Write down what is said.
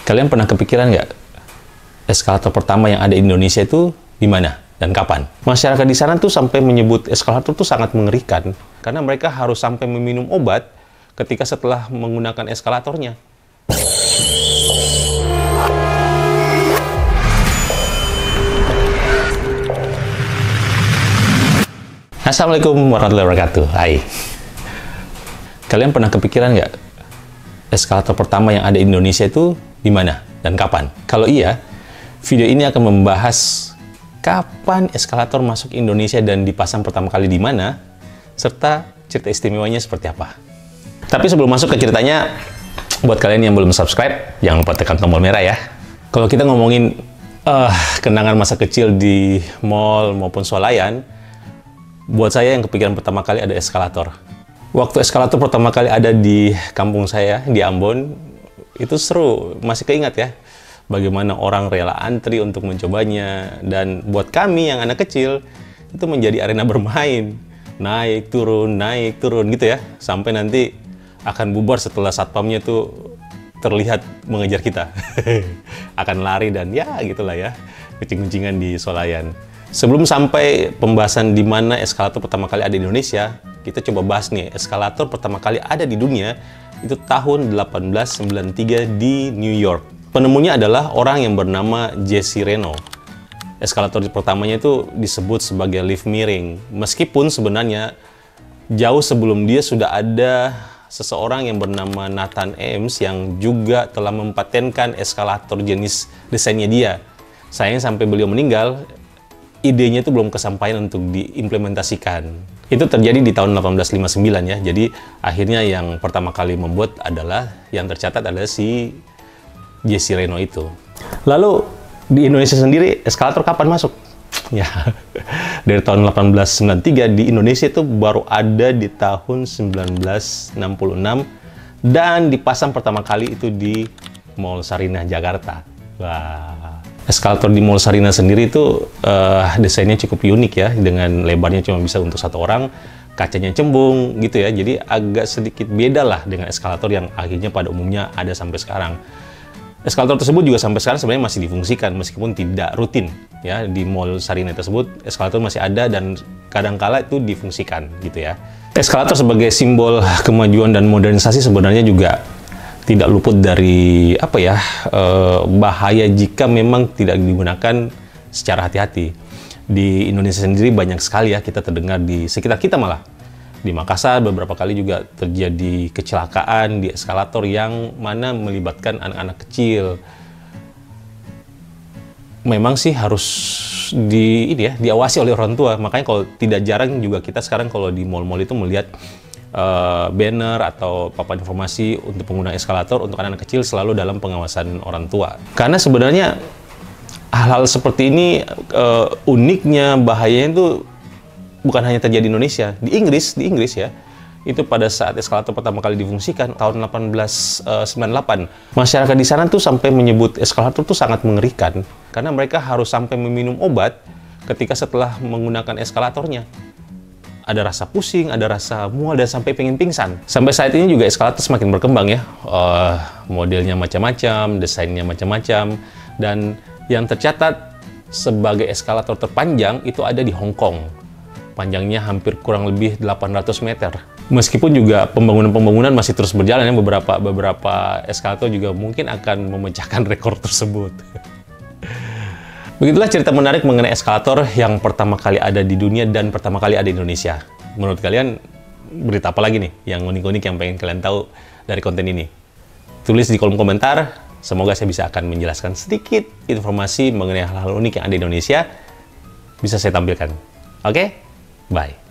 Kalian pernah kepikiran nggak eskalator pertama yang ada di Indonesia itu di mana dan kapan? Masyarakat di sana tuh sampai menyebut eskalator tuh sangat mengerikan karena mereka harus sampai meminum obat ketika setelah menggunakan eskalatornya. Assalamualaikum warahmatullahi wabarakatuh. Hai. Kalian pernah kepikiran nggak eskalator pertama yang ada di Indonesia itu di mana dan kapan? Kalau iya, video ini akan membahas kapan eskalator masuk Indonesia dan dipasang pertama kali di mana, serta cerita istimewanya seperti apa. Tapi sebelum masuk ke ceritanya, buat kalian yang belum subscribe, jangan lupa tekan tombol merah ya. Kalau kita ngomongin kenangan masa kecil di mall maupun swalayan, buat saya yang kepikiran pertama kali ada eskalator. Waktu eskalator pertama kali ada di kampung saya, di Ambon, itu seru, masih keingat ya. Bagaimana orang rela antri untuk mencobanya. Dan buat kami yang anak kecil, itu menjadi arena bermain. Naik, turun, gitu ya. Sampai nanti akan bubar setelah satpamnya tuh terlihat mengejar kita. Akan lari dan ya gitulah ya, kucing-kucingan di swalayan. Sebelum sampai pembahasan di mana eskalator pertama kali ada di Indonesia, kita coba bahas nih, eskalator pertama kali ada di dunia itu tahun 1893 di New York. Penemunya adalah orang yang bernama Jesse Reno. Eskalator pertamanya itu disebut sebagai lift miring. Meskipun sebenarnya jauh sebelum dia sudah ada seseorang yang bernama Nathan Ames yang juga telah mempatenkan eskalator jenis desainnya dia. Sayang sampai beliau meninggal, idenya itu belum kesampaian untuk diimplementasikan. Itu terjadi di tahun 1859 ya. Jadi akhirnya yang pertama kali membuat adalah, yang tercatat adalah si Jesse Reno itu. Lalu di Indonesia sendiri eskalator kapan masuk? Ya, dari tahun 1893 di Indonesia itu baru ada di tahun 1966 dan dipasang pertama kali itu di Mall Sarinah Jakarta. Wah. Eskalator di Mall Sarinah sendiri itu desainnya cukup unik ya, dengan lebarnya cuma bisa untuk satu orang, kacanya cembung gitu ya, jadi agak sedikit beda lah dengan eskalator yang akhirnya pada umumnya ada sampai sekarang. Eskalator tersebut juga sampai sekarang sebenarnya masih difungsikan meskipun tidak rutin ya. Di Mall Sarinah tersebut eskalator masih ada dan kadangkala itu difungsikan gitu ya. Eskalator sebagai simbol kemajuan dan modernisasi sebenarnya juga tidak luput dari bahaya jika memang tidak digunakan secara hati-hati. Di Indonesia sendiri banyak sekali ya kita terdengar di sekitar kita, malah di Makassar beberapa kali juga terjadi kecelakaan di eskalator yang mana melibatkan anak-anak kecil. Memang sih harus diawasi oleh orang tua. Makanya kalau tidak jarang juga kita sekarang kalau di mall-mall itu melihat banner atau papan informasi untuk pengguna eskalator untuk anak-anak kecil selalu dalam pengawasan orang tua. Karena sebenarnya hal-hal seperti ini uniknya, bahayanya itu bukan hanya terjadi di Indonesia, di Inggris ya. Itu pada saat eskalator pertama kali difungsikan tahun 1898. Masyarakat di sana tuh sampai menyebut eskalator tuh sangat mengerikan karena mereka harus sampai meminum obat ketika setelah menggunakan eskalatornya. Ada rasa pusing, ada rasa mual, dan sampai pengen pingsan. Sampai saat ini juga eskalator semakin berkembang ya. Modelnya macam-macam, desainnya macam-macam. Dan yang tercatat sebagai eskalator terpanjang itu ada di Hong Kong. Panjangnya hampir kurang lebih 800 meter. Meskipun juga pembangunan masih terus berjalan ya, beberapa eskalator juga mungkin akan memecahkan rekor tersebut. Begitulah cerita menarik mengenai eskalator yang pertama kali ada di dunia dan pertama kali ada di Indonesia. Menurut kalian, berita apa lagi nih yang unik-unik yang pengen kalian tahu dari konten ini? Tulis di kolom komentar, semoga saya bisa akan menjelaskan sedikit informasi mengenai hal-hal unik yang ada di Indonesia, bisa saya tampilkan. Oke? Bye.